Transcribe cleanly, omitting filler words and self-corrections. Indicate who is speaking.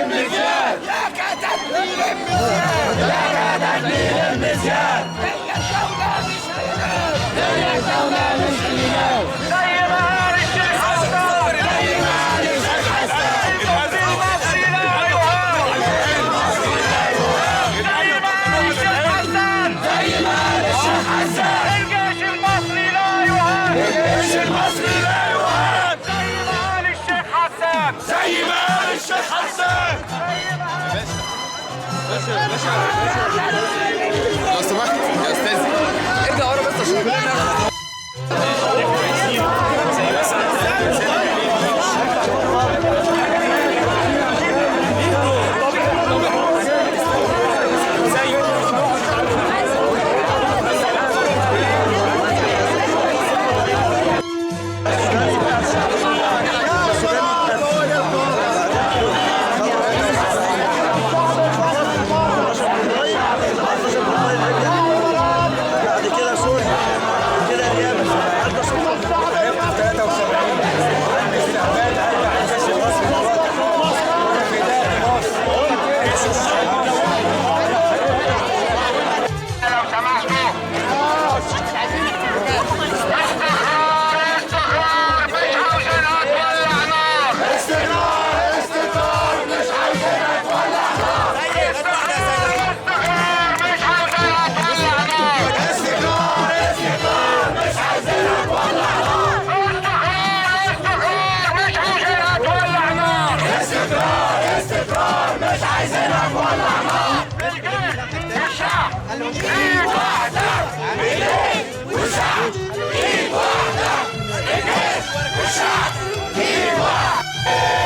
Speaker 1: المزيان يا كتبني المزيان يا كتبني المزيان هي الدولة مش هينام هي الدولة مش هينام زي ما قال الشيخ حسن زي ما قال الشيخ حسن المصري لا يهاب المصري لا يهاب زي ما قال الشيخ حسن زي ما قال الشيخ حسن الجيش المصري لا يهاب الجيش المصري لا يهاب زي ما قال الشيخ حسن زي ما قال الشيخ حسن
Speaker 2: لو سمحت يا استاذ ارجع ورا بس عشان ايد واحدة الجيش والشعب ايد واحدة الجيش والشعب ايد واحدة